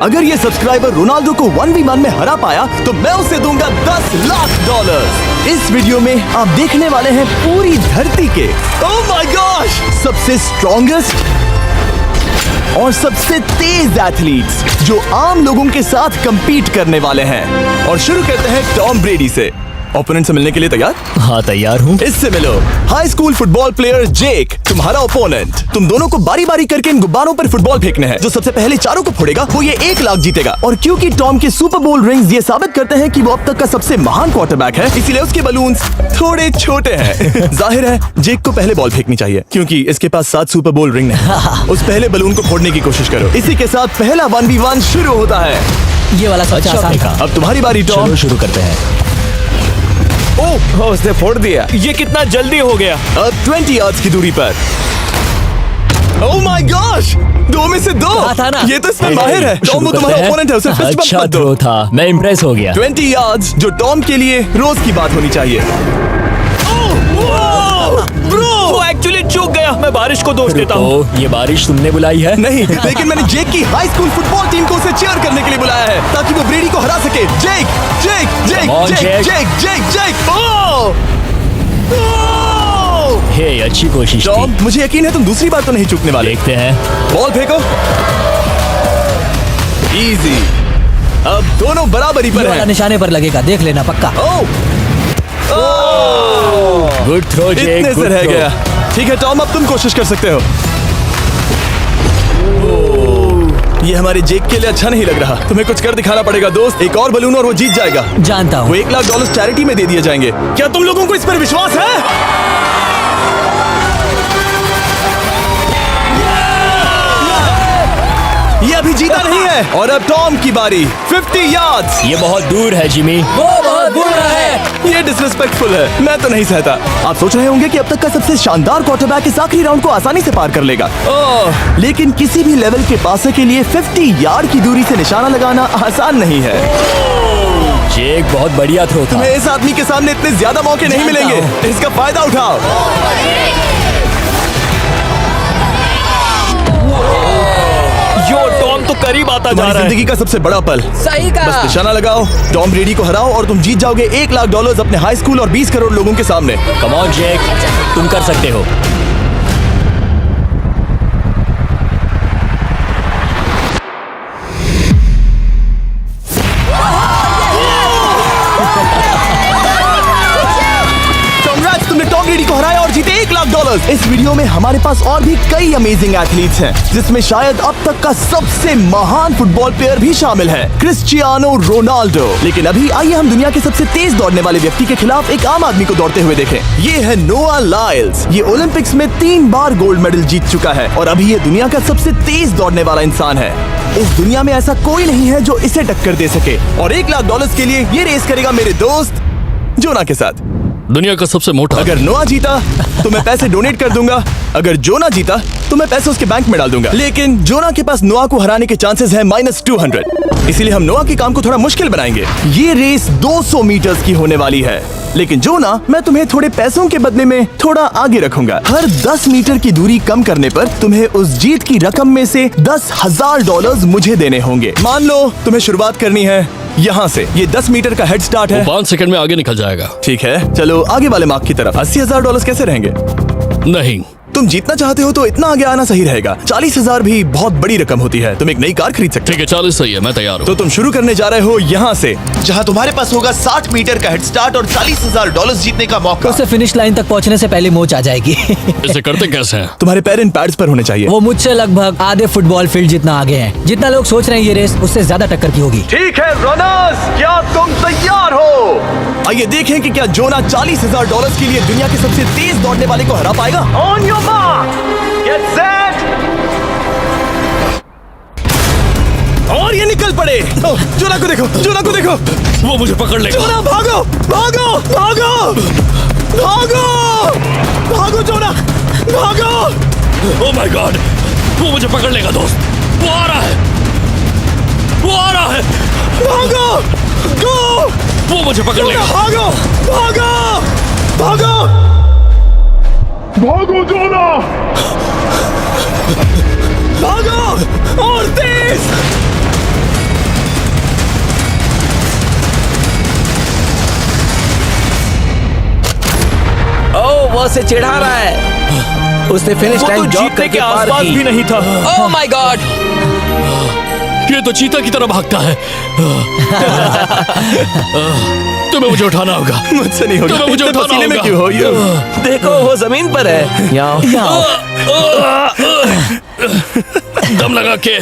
अगर ये subscriber Ronaldo को 1v1 में हरा पाया तो मैं उसे दूंगा $10 लाख। इस वीडियो में आप देखने वाले हैं पूरी धरती के ओह माय गॉश सबसे स्ट्रॉन्गेस्ट और सबसे तेज एथलीट्स जो आम लोगों के साथ compete करने वाले हैं। और शुरू करते हैं टॉम ब्रेडी से। ओपोनेंट से मिलने के लिए तैयार? हाँ तैयार हूँ। इससे मिलो। हाई स्कूल फुटबॉल प्लेयर जेक तुम्हारा ओपोनेंट। तुम दोनों को बारी बारी करके इन गुब्बारों पर फुटबॉल फेंकने हैं। जो सबसे पहले चारों को फोड़ेगा वो ये 1 लाख जीतेगा। और क्योंकि टॉम के सुपर बोल रिंग्स ये साबित करते हैं कि वो अब तक का सबसे महान क्वार्टरबैक है, इसीलिए उसके बलून्स थोड़े छोटे हैं। जाहिर है जेक को पहले बॉल फेंकनी चाहिए क्योंकि इसके पास 7 सुपर बोल रिंग नहीं। उस पहले बलून को फोड़ने की कोशिश करो। इसी के साथ पहला 1v1 शुरू होता है। ये वाला सबसे आसान था। अब तुम्हारी बारी टॉम। शुरू करते हैं। ओह उसने फोड़ दिया। ये कितना जल्दी हो गया। अब 20 यार्ड्स की दूरी पर। ओह माय गॉश 2 में से 2। था ना? ये तो इसमें माहिर है। टॉम वो तुम्हारा ओपोनेंट है, उसे फिस्ट बम्प अच्छा मत दो। थ्रो था, मैं इम्प्रेस हो गया। 20 यार्ड्स जो टॉम के लिए रोज की बात होनी चाहिए। वो एक्चुअली चूक गया। मैं बारिश को दोष देता हूँ। तो ये बारिश तुमने बुलाई है? नहीं, लेकिन मैंने जेक की हाई स्कूल फुटबॉल टीम को उसे चीयर करने के लिए बुलाया है ताकि वो ब्रेडी को हरा सके। जेक जेक जेक Come on, जेक Jake. जेक जेक जेक ओह हे अच्छी कोशिश टॉम थी। मुझे यकीन है तुम दूसरी बार तो नहीं चूकने वाले। देखते हैं। बॉल फेंको। इजी। अब दोनों बराबरी ये पर वाला हैं। निशाने पर लगेगा, देख लेना पक्का। गुड थ्रो जेक, इतने से गुड रह थ्रो। गया। ठीक है टॉम अब तुम कोशिश कर सकते हो। ये हमारे जेक के लिए अच्छा नहीं लग रहा। तुम्हें कुछ कर दिखाना पड़ेगा दोस्त। एक और बलून और वो जीत जाएगा। जानता वो हूँ। $1 लाख चैरिटी में दे दिए जाएंगे। क्या तुम लोगों को इस पर विश्वास है? ये अभी जीता नहीं है। और अब टॉम की बारी। 50 यार्ड्स। ये बहुत दूर है जिमी। वो बहुत बुरा है। ये डिसरिस्पेक्टफुल है। मैं तो नहीं सहता। आप सोच रहे होंगे कि अब तक का सबसे शानदार क्वार्टरबैक इस आखिरी राउंड को आसानी से पार कर लेगा। ओह, लेकिन किसी भी लेवल के पासे के लिए 50 यार्ड की दूरी से निशाना लगाना आसान नहीं है। जेक बहुत बढ़िया थ्रो था। तुम्हें इस आदमी के सामने इतने ज्यादा मौके नहीं जानता मिलेंगे। इसका फायदा उठाओ। यो टॉम तो करीब आता जा तुम्हारी रहा है। जिंदगी का सबसे बड़ा पल। सही बस निशाना लगाओ, टॉम ब्रेडी को हराओ और तुम जीत जाओगे $1 लाख अपने हाई स्कूल और 20 करोड़ लोगों के सामने। कम ऑन जेक, तुम कर सकते हो। Congrats, तुमने टॉम ब्रेडी को हराया और जीते $1 लाख। इस वीडियो में हमारे पास और भी कई अमेजिंग एथलीट्स हैं, जिसमें शायद अब तक का सबसे महान फुटबॉल प्लेयर भी शामिल है, क्रिस्टियानो रोनाल्डो। लेकिन अभी आइए हम दुनिया के सबसे तेज दौड़ने वाले व्यक्ति के खिलाफ एक आम आदमी को दौड़ते हुए देखें। ये है नोआ लाइल्स। ये ओलंपिक्स में 3 बार गोल्ड मेडल जीत चुका है और अभी ये दुनिया का सबसे तेज दौड़ने वाला इंसान है। इस दुनिया में ऐसा कोई नहीं है जो इसे टक्कर दे सके। और $1 लाख के लिए ये रेस करेगा मेरे दोस्त जोना के साथ। दुनिया का सबसे मोटा। अगर नोआ जीता तो मैं पैसे डोनेट कर दूंगा। अगर जोना जीता तो मैं पैसे उसके बैंक में डाल दूंगा। लेकिन जोना के पास नोआ को हराने के चांसेस हैं -200। इसीलिए हम नोआ के काम को थोड़ा मुश्किल बनाएंगे। ये रेस 200 मीटर्स की होने वाली है। लेकिन जोना, मैं तुम्हें थोड़े पैसों के बदले में थोड़ा आगे रखूंगा। हर 10 मीटर की दूरी कम करने पर तुम्हें उस जीत की रकम में से $10,000 मुझे देने होंगे। मान लो तुम्हें शुरुआत करनी है यहाँ से। ये 10 मीटर का हेड स्टार्ट है। 5 सेकंड में आगे निकल जाएगा। ठीक है, चलो आगे वाले मार्क की तरफ। $80,000 कैसे रहेंगे? नहीं, तुम जीतना चाहते हो तो इतना आगे आना सही रहेगा। 40,000 भी बहुत बड़ी रकम होती है। तुम एक नई कार खरीद सकते ठीक है 40 सही है, मैं तैयार हो। हूँ। तो तुम शुरू करने जा रहे हो यहाँ से, जहाँ तुम्हारे पास होगा 60 मीटर का हेड स्टार्ट और $40,000 जीतने का मौका। उसे फिनिश लाइन तक पहुंचने से पहले मोच आ जाएगी। इसे करते कैसे हैं? तुम्हारे पैर इन पैड्स पर होने चाहिए। वो मुझसे लगभग आधे फुटबॉल फील्ड जितना आगे है। जितना लोग सोच रहे हैं ये रेस उससे ज्यादा टक्कर की होगी। ठीक है रनर्स, क्या तुम तैयार हो? आइए देखें कि क्या जोना $40,000 के लिए दुनिया के सबसे तेज दौड़ने वाले को हरा पाएगा। On your mark, get set, और ये निकल पड़े। जोना को देखो, जोना को देखो। वो मुझे पकड़ लेगा। जोना भागो, भागो, भागो, भागो, भागो जोना, भागो। ओह माय गॉड, वो मुझे पकड़ लेगा दोस्त। वो आ रहा है, वो आ रहा है। भागो, गो, वो मुझे पकड़ लेगा। भागो, भागो, भागो, भागो जोना, भागो और तेज। उसे चिढ़ा रहा है। उसने फिनिश वो तो लाइन जॉग जीतने करके के पार आसपास की। भी नहीं था। Oh my God! ये तो चीता की तरह भागता है। तुम्हें मुझे उठाना होगा। मुझसे नहीं होगा। तुम्हें मुझे इतने उठाना पसीने में होगा। क्यों हो ये? देखो वो जमीन पर है। यहाँ दम लगा के।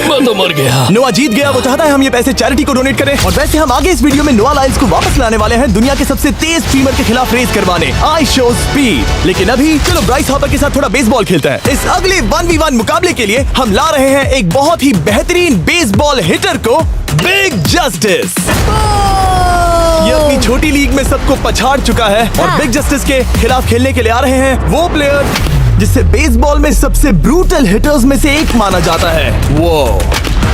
मैं तो मर गया। नोआ जीत गया। वो चाहता है हम ये पैसे चैरिटी को डोनेट करें। और वैसे हम आगे इस वीडियो में नोआ लाइल्स को वापस लाने वाले हैं दुनिया के सबसे तेज स्ट्रीमर के खिलाफ रेस करवाने, आई शो स्पीड। लेकिन अभी चलो ब्राइस हापर के साथ थोड़ा बेसबॉल खेलते हैं। इस अगले 1v1 मुकाबले के लिए हम ला रहे हैं एक बहुत ही बेहतरीन बेसबॉल हिटर को, बिग जस्टिस। ये अपनी छोटी लीग में सबको पछाड़ चुका है और बिग जस्टिस के खिलाफ खेलने के लिए आ रहे हैं वो प्लेयर जिसे बेसबॉल में सबसे ब्रूटल हिटर्स में से एक माना जाता है। वो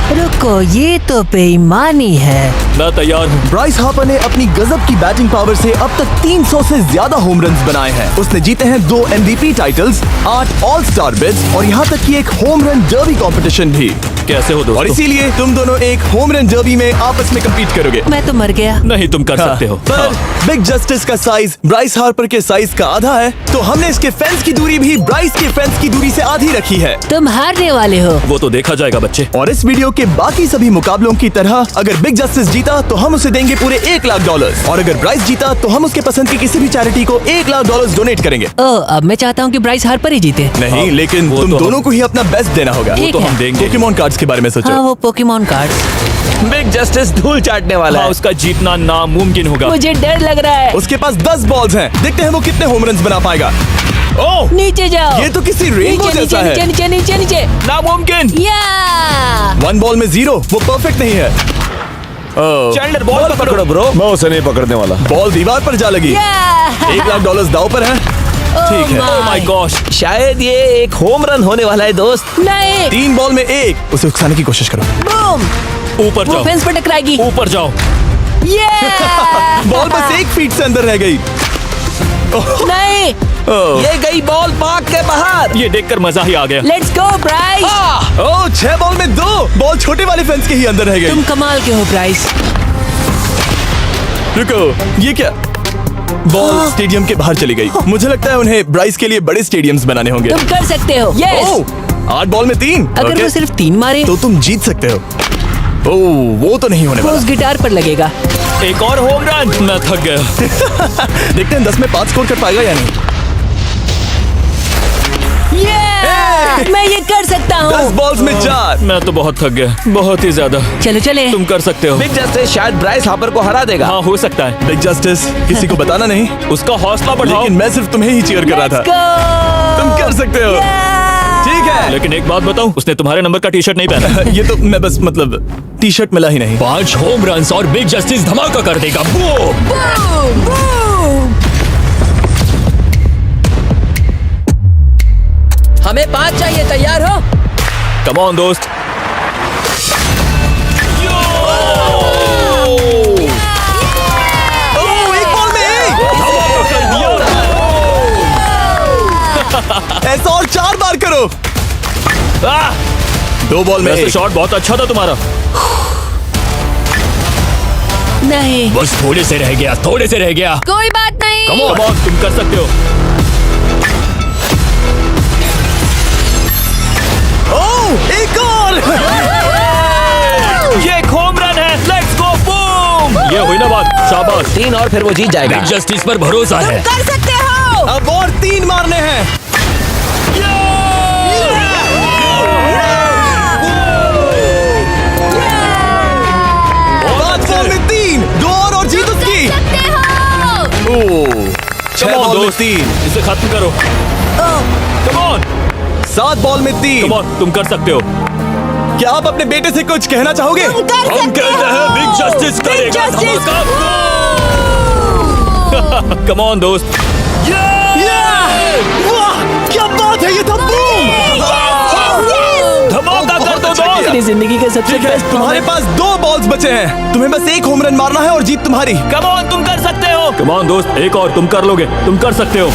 रुको, ये तो बेईमानी है। मैं तैयार हूँ। ब्राइस हापर ने अपनी गजब की बैटिंग पावर से अब तक 300 से ज्यादा होम रन्स बनाए हैं। उसने जीते हैं 2 MVP titles, 8 all star bids और यहाँ तक कि एक होम रन डर्बी कंपटीशन भी। कैसे हो और दोस्तों? इसीलिए तुम दोनों एक होम रन डर्बी में आपस में कम्पीट करोगे। मैं तो मर गया। नहीं, तुम कर सकते हो। पर बिग जस्टिस का साइज ब्राइस हार्पर के साइज का आधा है, तो हमने इसके फेंस की दूरी भी ब्राइस के फेंस की दूरी से आधी रखी है। तुम हारने वाले हो। वो तो देखा जाएगा बच्चे। और इस वीडियो के बाकी सभी मुकाबलों की तरह अगर बिग जस्टिस जीता तो हम उसे देंगे पूरे $1 लाख और अगर ब्राइस जीता तो हम उसके पसंद की किसी भी चैरिटी को $1 लाख डोनेट करेंगे। ओ, अब मैं चाहता हूँ कि ब्राइस हार्पर ही जीते। नहीं, लेकिन वो तुम तो दोनों को ही अपना बेस्ट देना होगा। ठीक तो है। हम देंगे। पोकेमॉन कार्ड्स के बारे में सोचो। हाँ, वो पोकेमॉन कार्ड। बिग जस्टिस धूल चाटने वाला हाँ, है। उसका जीतना नामुमकिन होगा। मुझे डर लग रहा है। उसके पास 10 बॉल्स हैं। देखते हैं वो कितने होम रन्स बना पाएगा। ओह, नीचे जाओ। ये तो किसी रेनबो नीचे जैसा नीचे है। नीचे नीचे नीचे नीचे। नामुमकिन। या 1 बॉल में 0, वो परफेक्ट नहीं है। चैंडलर बॉल पकड़ो ब्रो। मैं उसे नहीं पकड़ने वाला। बॉल दीवार पर जा लगी। $1 लाख दाव पर है। ठीक है। ओह माय गॉश। शायद ये एक होम रन होने वाला है दोस्त। नहीं। 3 बॉल में 1, उसे उकसाने की कोशिश करो। बूम। ऊपर वो जाओ। फेंस पर टकराएगी। ऊपर जाओ। ये बॉल बस 1 फीट से अंदर रह गई। नहीं। ये गई बॉल पार्क के बाहर। ये देखकर मजा ही आ गया। Let's go Bryce. Oh, 6 ball में 2, बॉल छोटे वाले फेंस के ही अंदर रह तुम गई। कमाल के हो ब्राइस। रुको, ये क्या? बॉल स्टेडियम के बाहर चली गई। मुझे लगता है उन्हें ब्राइस के लिए बड़े स्टेडियम्स बनाने होंगे। तुम कर सकते हो। यस। ओह, 8 बॉल में 3। अगर ओके, वो सिर्फ 3 मारे तो तुम जीत सकते हो। ओह, वो तो नहीं होने वो वाला। उस गिटार पर लगेगा। एक और होम रन। मैं थक गया। देखते हैं 10 में 5 स्कोर कर पाएगा या नहीं। ये मैं ये कर सकता 10 हूँ। बॉल्स में 4। मैं तो बहुत थक गया, बहुत ही ज्यादा। चलो चले। तुम कर सकते हो। बिग जस्टिस शायद ब्राइस हापर को हरा देगा। हाँ, हो सकता है। बिग जस्टिस किसी को बताना नहीं, उसका हौसला बढ़ाओ। लेकिन मैं सिर्फ तुम्हें ही चीयर कर रहा Let's था। go! तुम कर सकते हो। ठीक है। लेकिन एक बात बताऊं, उसने तुम्हारे नंबर का टी शर्ट नहीं पहना। ये तो मैं बस मतलब टी शर्ट मिला ही नहीं। 5 होम रन्स और बिग जस्टिस धमाका कर देगा। बूम। Boom! Boom! हमें 5 चाहिए। तैयार हो? कम ऑन दोस्त। ओह, 1 बॉल में 1। ऐसा और 4 बार करो। 2 बॉल में वैसे 1। शॉट बहुत अच्छा था तुम्हारा। नहीं। बस थोड़े से रह गया, थोड़े से रह गया। कोई बात नहीं। कम ऑन, तुम कर सकते हो। ओह, एक और। ये एक होम रन है। Let's go. बूम। ये हुई ना बात। शाबाश। 3 और फिर वो जीत जाएगा। बिग जस्टिस पर भरोसा है। कर सकते हो। अब और 3 मारने हैं। 5 बॉल में 3, 2 और जीत उसकी। ओह, 6 बॉल में 3, इसे खत्म करो। Come on. 7 बॉल में 3। कम ऑन, तुम कर सकते हो। क्या आप अपने बेटे से कुछ कहना चाहोगे? हम कहते हैं बिग जस्टिस करेगा धमाका। कम ऑन दोस्त। वाह, क्या बात है, ये था बूम। धमाका कर दो दोस्त। अपनी जिंदगी के सबसे ठीक है, बेस्ट तुम्हारे पास 2 बॉल्स बचे हैं। तुम्हें बस 1 होम रन मारना है और जीत तुम्हारी। कम ऑन, तुम कर सकते हो। कम ऑन दोस्त, एक और, तुम कर लोगे, तुम कर सकते हो।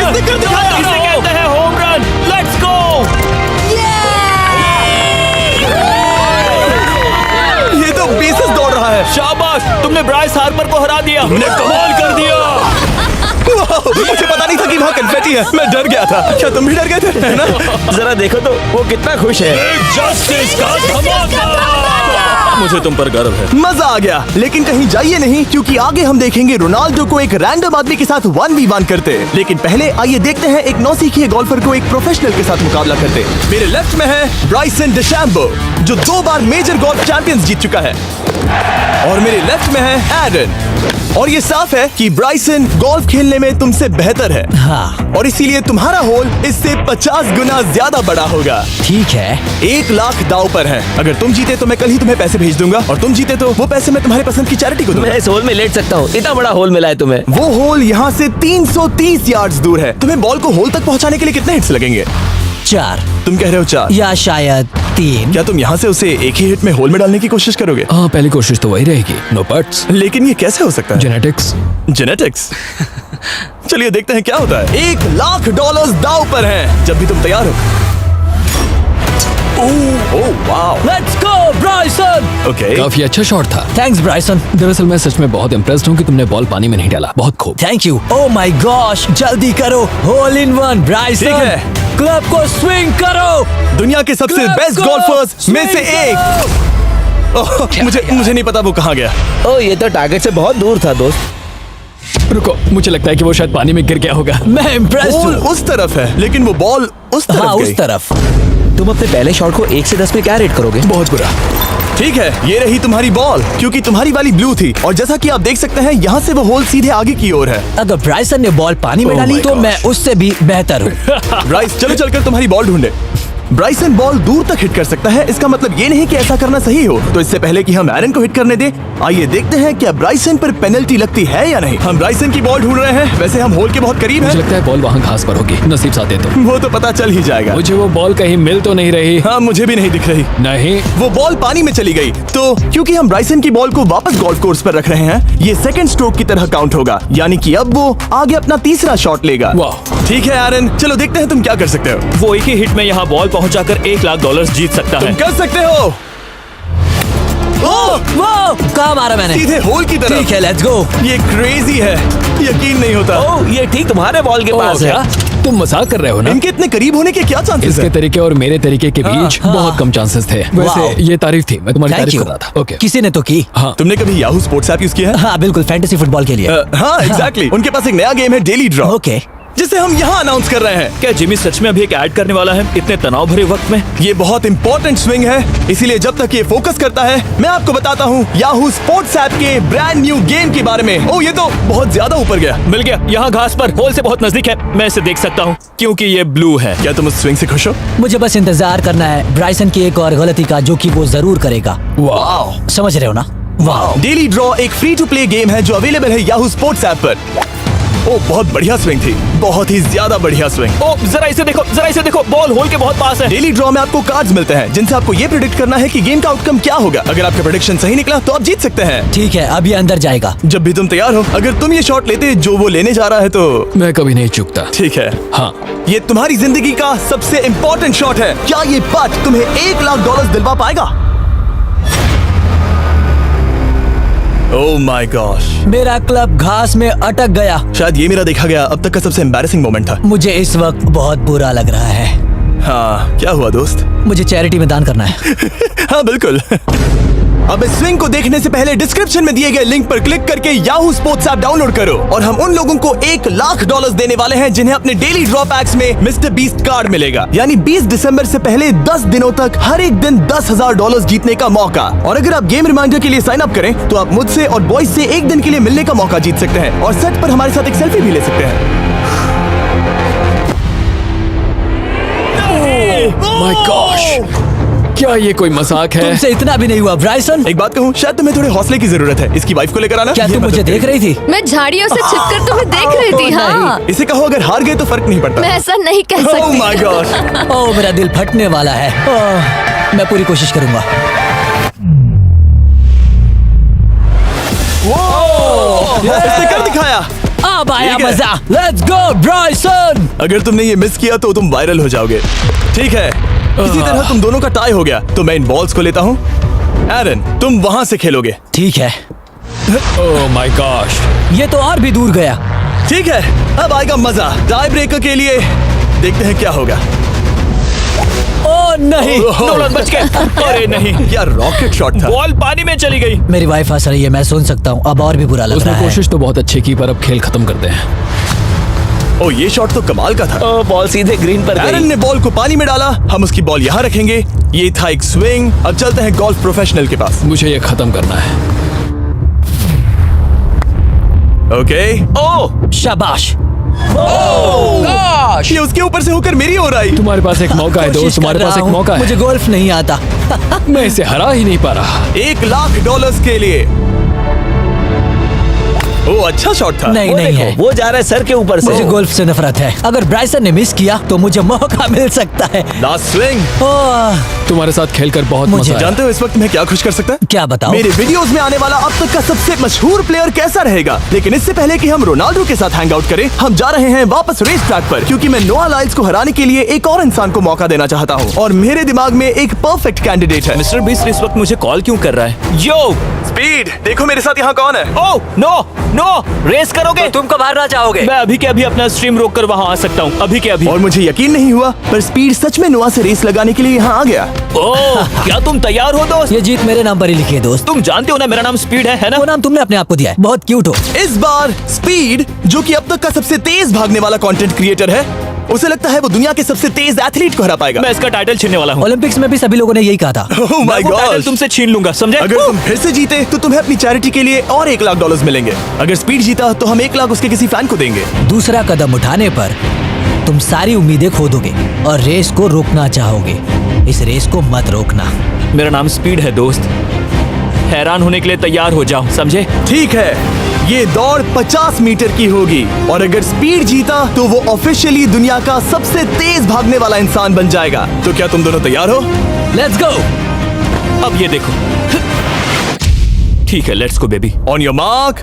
इसने कर दिखाया। इसे कहते हैं home run. Let's go. Bryce Harper को हरा दिया। तुमने कमाल कर दिया। मुझे पता नहीं था कि वहाँ कन्फेटी है। मैं डर गया था। क्या तुम भी डर गए थे? है ना? जरा देखो तो वो कितना खुश है। जस्टिस का धमाका। मुझे तुम पर गर्व है। मजा आ गया। लेकिन कहीं जाइए नहीं, क्योंकि आगे हम देखेंगे रोनाल्डो को एक रैंडम आदमी के साथ 1v1 करते। लेकिन पहले आइए देखते हैं एक नौसिखिए गोल्फर को एक प्रोफेशनल के साथ मुकाबला करते। मेरे लेफ्ट में है ब्राइसन डेशैम्बो, जो 2 बार मेजर गोल्फ चैंपियंस जीत चुका है, और मेरे लेफ्ट में है एरन। और ये साफ है कि ब्राइसन गोल्फ खेलने में तुमसे बेहतर है। हाँ और इसीलिए तुम्हारा होल इससे 50 गुना ज्यादा बड़ा होगा। ठीक है। 1 लाख दाव पर है। अगर तुम जीते तो मैं कल ही तुम्हें पैसे भेज दूंगा, और तुम जीते तो वो पैसे मैं तुम्हारे पसंद की चैरिटी को दूंगा। मैं इस होल में लेट सकता हूँ, इतना बड़ा होल मिला है तुम्हें। वो होल यहाँ से 330 यार्ड्स दूर है। तुम्हें बॉल को होल तक पहुँचाने के लिए कितने हिट्स लगेंगे? 4 तुम कह रहे हो 4? या शायद 3। क्या तुम यहाँ से उसे एक ही हिट में होल में डालने की कोशिश करोगे? हाँ, पहली कोशिश तो वही रहेगी। No buts. लेकिन ये कैसे हो सकता है? जेनेटिक्स। जेनेटिक्स। चलिए देखते हैं क्या होता है। $1 लाख दाव पर है, जब भी तुम तैयार हो। Oh wow. Let's go Bryson. Okay. काफी अच्छा शॉट था। Thanks Bryson. दरअसल मैं सच में बहुत इम्प्रेस्ड हूँ कि तुमने बॉल पानी में नहीं डाला। बहुत खूब। Thank you. Oh my gosh, जल्दी करो। Hole in one Bryson. ठीक है। क्लब को स्विंग करो। दुनिया के सबसे Club बेस्ट को गोल्फर्स में से swing एक। करो। ओह, मुझे नहीं पता वो कहाँ गया। ओ ये तो टारगेट से बहुत दूर था दोस्त। रुको, मुझे लगता है कि वो शायद पानी में गिर गया होगा। मैं इम्प्रेस्ड बॉल हूँ। उस तरफ है, लेकिन वो बॉल उस तरफ हाँ गई। उस तरफ। तुम अपने पहले शॉट को 1 से 10 में क्या रेट करोगे? बहुत बुरा। ठीक है, ये रही तुम्हारी बॉल, क्योंकि तुम्हारी वाली ब्लू थी, और जैसा कि आप देख सकते हैं यहाँ से वो होल सीधे आगे की ओर है। अगर ब्राइसन ने बॉल पानी में Oh डाली my तो gosh. मैं उससे भी बेहतर हूँ। ब्राइस, चलो चलकर तुम्हारी बॉल ढूंढे। ब्राइसन बॉल दूर तक हिट कर सकता है, इसका मतलब ये नहीं कि ऐसा करना सही हो। तो इससे पहले कि हम एरन को हिट करने दें, आइए देखते हैं क्या ब्राइसन पर पेनल्टी लगती है या नहीं। हम ब्राइसन की बॉल ढूंढ रहे हैं। वैसे हम होल के बहुत करीब मुझे हैं। लगता है बॉल वहाँ घास पर होगी। नसीब साथ दे तो। वो तो पता चल ही जाएगा। मुझे वो बॉल कहीं मिल तो नहीं रही। हाँ, मुझे भी नहीं दिख रही। नहीं। वो बॉल पानी में चली गई। तो क्योंकि हम ब्राइसन की बॉल को वापस गोल्फ कोर्स पर रख रहे हैं, ये सेकंड स्ट्रोक की तरह काउंट होगा, यानी कि अब वो आगे अपना तीसरा शॉट लेगा। वाह। ठीक है एरन, चलो देखते हैं तुम क्या कर सकते हो। वो एक ही हिट में यहाँ बॉल पहुँचाकर $1 लाख जीत सकता तुम कर सकते हो। ओह, वो कहाँ मारा मैंने? सीधे होल की तरफ। ठीक है, लेट्स गो। ये क्रेजी है, यकीन नहीं होता। ओ ये ठीक तुम्हारे बॉल के पास है। क्या तुम मजाक कर रहे हो ना? इनके इतने करीब होने के क्या चांसेस इसके हैं? तरीके और मेरे तरीके के बीच हाँ। बहुत कम चांसेस थे। वाओ। वैसे ये तारीफ थी, मैं तुम्हारी थैंक तारीफ यू। कर रहा था। ओके। किसी ने तो की। हाँ। तुमने कभी याहू स्पोर्ट्स ऐप यूज किया है? हाँ बिल्कुल, फैंटेसी फुटबॉल के लिए। हाँ एग्जैक्टली। उनके पास एक नया गेम है, डेली ड्रॉ, ओके। जिसे हम यहाँ अनाउंस कर रहे हैं। क्या जिमी सच में अभी एक ऐड करने वाला है इतने तनाव भरे वक्त में? ये बहुत इंपॉर्टेंट स्विंग है, इसीलिए जब तक ये फोकस करता है, मैं आपको बताता हूँ याहू स्पोर्ट्स ऐप के ब्रांड न्यू गेम के बारे में। ओह, ये तो बहुत ज्यादा ऊपर गया। मिल गया। यहाँ घास पर होल से बहुत नजदीक है। मैं इसे देख सकता हूँ क्योंकि ये ब्लू है। क्या तुम उस स्विंग से खुश हो? मुझे बस इंतजार करना है ब्राइसन की एक और गलती का, जो कि वो जरूर करेगा। वाह। समझ रहे हो ना? वाह। डेली ड्रॉ एक फ्री टू प्ले गेम है जो अवेलेबल है याहू स्पोर्ट्स ऐप पर। ओ, बहुत बढ़िया स्विंग थी, बहुत ही ज्यादा बढ़िया स्विंग। ओ जरा इसे देखो, जरा इसे देखो, बॉल होल के बहुत पास है। डेली ड्रॉ में आपको कार्ड्स मिलते हैं, जिनसे आपको ये प्रेडिक्ट करना है कि गेम का आउटकम क्या होगा। अगर आपका प्रेडिक्शन सही निकला तो आप जीत सकते हैं। ठीक है, अभी अंदर जाएगा। जब भी तुम तैयार हो, अगर तुम ये शॉट लेते जो वो लेने जा रहा है तो मैं कभी नहीं चूकता। ठीक है। हाँ। ये तुम्हारी जिंदगी का सबसे इम्पोर्टेंट शॉट है। क्या ये पट तुम्हें $1 लाख दिलवा पाएगा? ओह माय गॉश, मेरा क्लब घास में अटक गया। शायद ये मेरा देखा गया अब तक का सबसे एम्बैरेसिंग मोमेंट था। मुझे इस वक्त बहुत बुरा लग रहा है। हाँ, क्या हुआ दोस्त? मुझे चैरिटी में दान करना है। हाँ बिल्कुल। अब इस स्विंग को देखने से पहले डिस्क्रिप्शन में दिए गए लिंक पर क्लिक करके याहू स्पोर्ट्स ऐप डाउनलोड करो, और हम उन लोगों को $1 लाख देने वाले हैं जिन्हें अपने डेली ड्रॉ पैक्स में मिस्टर बीस्ट कार्ड मिलेगा। यानी 20 दिसंबर से पहले 10 दिनों तक हर एक दिन $10,000 जीतने का मौका। और अगर आप गेम रिमाइंडर के लिए साइन अप करें तो आप मुझसे और बॉयज से एक दिन के लिए मिलने का मौका जीत सकते हैं, और सेट पर हमारे साथ एक सेल्फी भी ले सकते हैं। माय गॉश, क्या ये कोई मजाक है? तुमसे इतना भी नहीं हुआ ब्राइसन। एक बात कहूँ, शायद तुम्हें थोड़े हौसले की जरूरत है। इसकी वाइफ को लेकर आना। क्या ये तुम मुझे मदद देख रही थी? मैं झाड़ियों से छिपकर तुम्हें देख रही थी। हाँ, इसे कहो अगर हार गए तो फर्क नहीं पड़ता। मैं ऐसा नहीं कह Oh सकती। my gosh! ओह, मेरा दिल फटने वाला है। ओह, मैं पूरी कोशिश करूंगा। इसने कर दिखाया। अब आया ठीक है। मजा। Let's go Bryson. अगर तुमने ये मिस किया तो तुम वायरल हो जाओगे। ठीक है, इसी तरह तुम दोनों का टाई हो गया, तो मैं इन बॉल्स को लेता हूँ। एरन, तुम वहां से खेलोगे। ठीक है। ओह माय गॉश। ये तो और भी दूर गया। ठीक है, अब आएगा मजा। टाई ब्रेकर के लिए देखते हैं क्या होगा। ओ नहीं, नोलन बच गए। अरे नहीं, क्या रॉकेट शॉट था। बॉल पानी में चली गई। मेरी वाइफ हंस रही है, मैं सुन सकता हूँ। अब और भी बुरा लग उसने रहा है। कोशिश तो बहुत अच्छी की, पर अब खेल खत्म करते हैं। ओ, ये शॉट तो कमाल का था। ओ, बॉल सीधे ग्रीन पर एरन गई। ने बॉल को पानी में डाला, हम उसकी बॉल यहाँ रखेंगे। ये था एक स्विंग। अब चलते हैं गोल्फ प्रोफेशनल के पास। मुझे ये खत्म करना है। ओके। ओ शाबाश। ये उसके ऊपर से होकर मेरी ओर आई। तुम्हारे पास एक मौका है दोस्त, कोशिश तुम्हारे कर पास रहा एक हूँ। मौका है। मुझे गोल्फ नहीं आता। मैं इसे हरा ही नहीं पा रहा। $1,00,000 के लिए। ओ, अच्छा शॉट था। नहीं वो नहीं देखो, है। वो जा रहा है सर के ऊपर से। मुझे गोल्फ से नफरत है। अगर ब्राइसन ने मिस किया तो मुझे मौका मिल सकता है। Last swing. ओह, तुम्हारे साथ खेलकर बहुत मुझे मजा आया। जानते हो इस वक्त मैं क्या खुश कर सकता है? क्या बताओ? मेरे वीडियोस में आने वाला अब तक का सबसे मशहूर प्लेयर कैसा रहेगा। लेकिन इससे पहले कि हम रोनाल्डो के साथ हैंग आउट करें, हम जा रहे हैं वापस रेस ट्रैक पर, क्योंकि मैं नोआ लाइल्स को हराने के लिए एक और इंसान को मौका देना चाहता हूँ और मेरे दिमाग में एक परफेक्ट कैंडिडेट है। मिस्टर बीस्ट इस वक्त मुझे कॉल क्यों कर रहा है? यो स्पीड, देखो मेरे साथ यहाँ कौन है। ओह नो नो, रेस करोगे? तुम कब हारना चाहोगे? मैं अभी के अभी अपना स्ट्रीम रोक कर वहाँ आ सकता हूँ, अभी के अभी। और मुझे यकीन नहीं हुआ, पर स्पीड सच में नोआ से रेस लगाने के लिए यहाँ आ गया। ओह, क्या तुम तैयार हो दोस्त? ये जीत मेरे नाम पर ही लिखी है दोस्त। तुम जानते हो ना मेरा नाम स्पीड है ना? वो नाम तुमने अपने आप को दिया है। बहुत क्यूट हो। इस बार स्पीड, जो कि अब तक का सबसे तेज भागने वाला कंटेंट क्रिएटर है, उसे लगता है वो दुनिया के सबसे तेज एथलीट को हरा पाएगा। मैं इसका टाइटल छीनने वाला हूँ। ओलंपिक्स में भी सभी लोगों ने यही कहा था। Oh my मैं वो टाइटल gosh! तुमसे छीन लूंगा, समझे? अगर तुम फिर से जीते तो तुम्हें अपनी चैरिटी के लिए और $1,00,000 मिलेंगे। अगर स्पीड जीता तो हम 1,00,000 उसके किसी फैन को देंगे। दूसरा कदम उठाने पर तुम सारी उम्मीदें खो दोगे और रेस को रोकना चाहोगे। इस रेस को मत रोकना। मेरा नाम स्पीड है दोस्त। हैरान होने के लिए तैयार हो जाओ, समझे? ठीक है, ये दौड़ 50 मीटर की होगी और अगर स्पीड जीता तो वो ऑफिशियली दुनिया का सबसे तेज भागने वाला इंसान बन जाएगा। तो क्या तुम दोनों तैयार हो? Let's go. अब ये देखो। ठीक है, let's go baby. On your mark,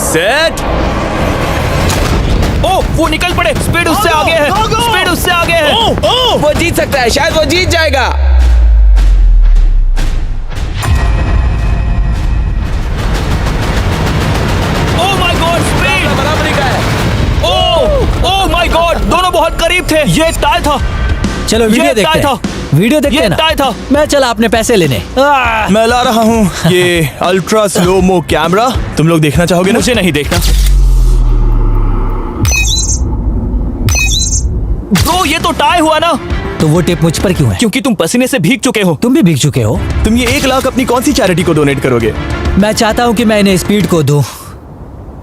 set. Oh, वो निकल पड़े। स्पीड उससे आगे है। स्पीड उससे आगे है। वो जीत सकता है, शायद वो जीत जाएगा। ओह माय गॉड, स्पीड बराबरी का है। ओह माय गॉड, दोनों बहुत करीब थे। ये टाई था। चलो वीडियो ये देखते टाई हैं। था। वीडियो देखते ये हैं ना। टाई था। मैं चला अपने पैसे लेने। मैं ला रहा हूँ ये अल्ट्रा स्लो मो कैमरा। तुम लोग देखना चाहोगे ना? मुझे नहीं देखना। ब्रो, ये तो टाई हुआ ना, तो वो टिप मुझ पर क्यों है? क्योंकि तुम पसीने से भीग चुके हो। तुम भी भीग चुके हो। तुम ये 1,00,000 अपनी कौन सी चैरिटी को डोनेट करोगे? मैं चाहता हूँ कि मैं इन्हें स्पीड को दूं,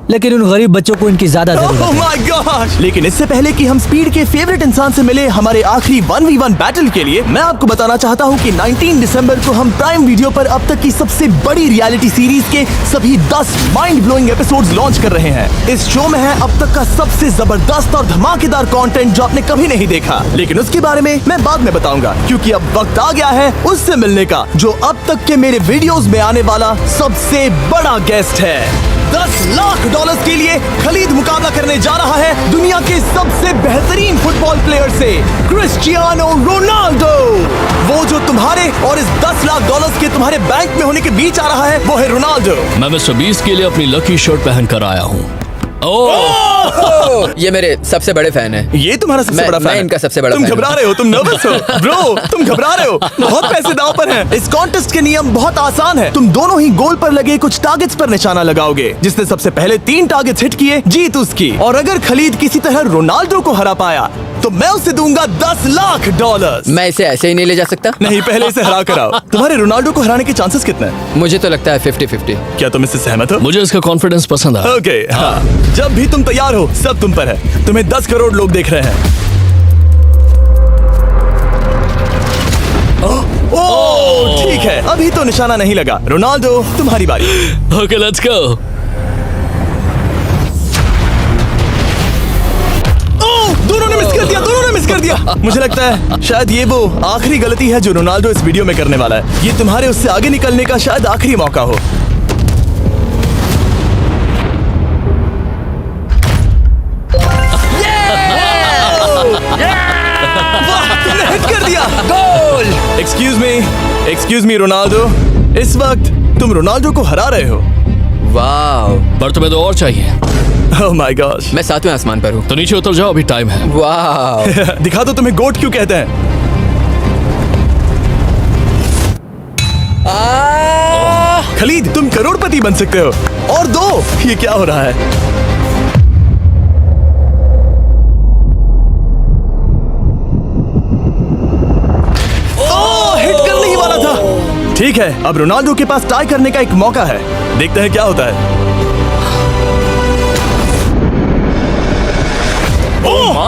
लेकिन उन गरीब बच्चों को इनकी ज्यादा जरूरत Oh है। my gosh! लेकिन इससे पहले कि हम स्पीड के फेवरेट इंसान से मिले हमारे आखिरी 1v1 बैटल के लिए, मैं आपको बताना चाहता हूँ कि 19 दिसंबर को हम प्राइम वीडियो पर अब तक की सबसे बड़ी रियलिटी सीरीज के सभी 10 माइंड ब्लोइंग एपिसोड्स लॉन्च कर रहे हैं। इस शो में है अब तक का सबसे जबरदस्त और धमाकेदार कंटेंट जो आपने कभी नहीं देखा, लेकिन उसके बारे में मैं बाद में बताऊंगा, क्योंकि अब वक्त आ गया है उससे मिलने का जो अब तक के मेरे वीडियोस में आने वाला सबसे बड़ा गेस्ट है। $10,00,000 के लिए खलीद मुकाबला करने जा रहा है दुनिया के सबसे बेहतरीन फुटबॉल प्लेयर से, क्रिस्टियानो रोनाल्डो। वो जो तुम्हारे और इस $10,00,000 के तुम्हारे बैंक में होने के बीच आ रहा है, वो है रोनाल्डो। मैं मिस्टर बीस्ट के लिए अपनी लकी शर्ट पहन कर आया हूँ। ये मेरे सबसे बड़े फैन है। ये तुम्हारा सबसे मैं- बड़ा फैन मैं है। इनका सबसे बड़ा तुम फैन घबरा हूं। रहे हो, तुम नर्वस हो ब्रो, तुम घबरा रहे हो। बहुत पैसे दांव पर हैं। इस कॉन्टेस्ट के नियम बहुत आसान है। तुम दोनों ही गोल पर लगे कुछ टारगेट्स पर निशाना लगाओगे। जिसने सबसे पहले 3 टारगेट्स हिट किए जीत उसकी। और अगर खलीद किसी तरह रोनाल्डो को हरा पाया तो मैं उसे दूंगा $10,00,000। मैं इसे ऐसे ही नहीं ले जा सकता। नहीं, पहले इसे हरा कर आओ। तुम्हारे रोनाल्डो को हराने के चांसेस कितने हैं? मुझे तो लगता है 50-50। क्या तुम इससे सहमत हो? मुझे इसका कॉन्फिडेंस पसंद आया। ओके, हाँ। जब भी तुम तैयार हो सब तुम पर है। तुम्हें 10 करोड़ लोग देख रहे हैं। ओह, ठीक है, अभी तो निशाना नहीं लगा। रोनाल्डो, तुम्हारी बारी। Okay, let's go. दोनों ने मिस कर दिया, दोनों ने मिस कर दिया। मुझे लगता है शायद ये वो आखिरी गलती है जो रोनाल्डो इस वीडियो में करने वाला है। ये तुम्हारे उससे आगे निकलने का शायद आखिरी मौका हो। वाह, तुमने हिट कर दिया। गोल। एक्सक्यूज मी रोनाल्डो, इस वक्त तुम रोनाल्डो को हरा रहे हो। वाह, पर तुम्हें तो और चाहिए। ओह माय गॉश। मैं 7वें आसमान पर हूँ। तो नीचे उतर जाओ, अभी टाइम है। वाह, दिखा दो तुम्हें गोट क्यों कहते हैं। खलीद, तुम करोड़पति बन सकते हो। और दो, ये क्या हो रहा है? ओह, हिट करने ही वाला था। ठीक है, अब रोनाल्डो के पास टाई करने का एक मौका है। देखते हैं क्या होता है।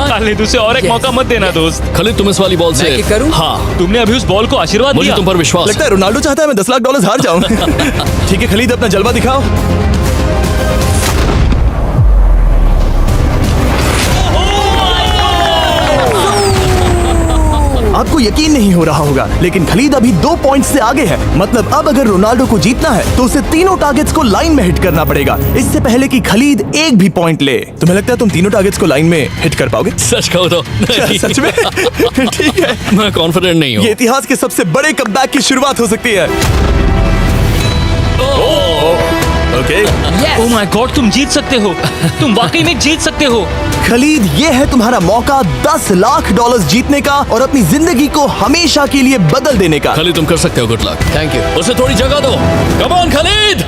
खालिद, उसे और एक Yes. मौका मत देना दोस्त। खालिद, तुम इस वाली बॉल मैं से किक करूँ? हाँ, तुमने अभी उस बॉल को आशीर्वाद मुझे दिया। तुम पर विश्वास लगता है। है रोनाल्डो चाहता है मैं $10 लाख हार जाऊं। ठीक है खलीद, अपना जलवा दिखाओ। आपको यकीन नहीं हो रहा होगा, लेकिन खलीद अभी 2 पॉइंट से आगे है। मतलब अब अगर रोनाल्डो को जीतना है तो उसे तीनों टारगेट्स को लाइन में हिट करना पड़ेगा, इससे पहले कि खलीद एक भी पॉइंट ले। तुम्हें लगता है तुम तीनों टारगेट्स को लाइन में हिट कर पाओगे? सच कहो तो नहीं। सच में? ठीक है, मैं कॉन्फिडेंट नहीं हूँ। ये इतिहास के सबसे बड़े कमबैक की शुरुआत हो सकती है। ओके, ओह माय गॉड, तुम जीत सकते हो। तुम वाकई में जीत सकते हो। खलीद, ये है तुम्हारा मौका $10 लाख जीतने का और अपनी जिंदगी को हमेशा के लिए बदल देने का। खालिद, तुम कर सकते हो। Good luck. Thank you. उसे थोड़ी जगह दो। Come on Khalid.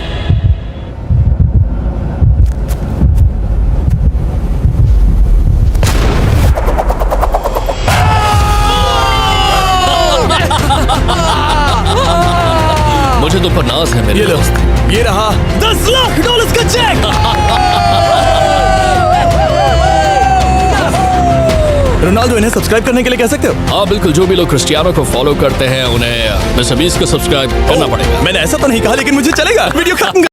मुझे तुम पर नाज है मेरे ये लो, दोस्त। ये रहा $10 लाख का चेक। रोनाल्डो, इन्हें सब्सक्राइब करने के लिए कह सकते हो? हाँ बिल्कुल, जो भी लोग क्रिस्टियानो को फॉलो करते हैं उन्हें मिस्टर बीस्ट को सब्सक्राइब करना पड़ेगा। मैंने ऐसा तो नहीं कहा, लेकिन मुझे चलेगा। वीडियो खत्म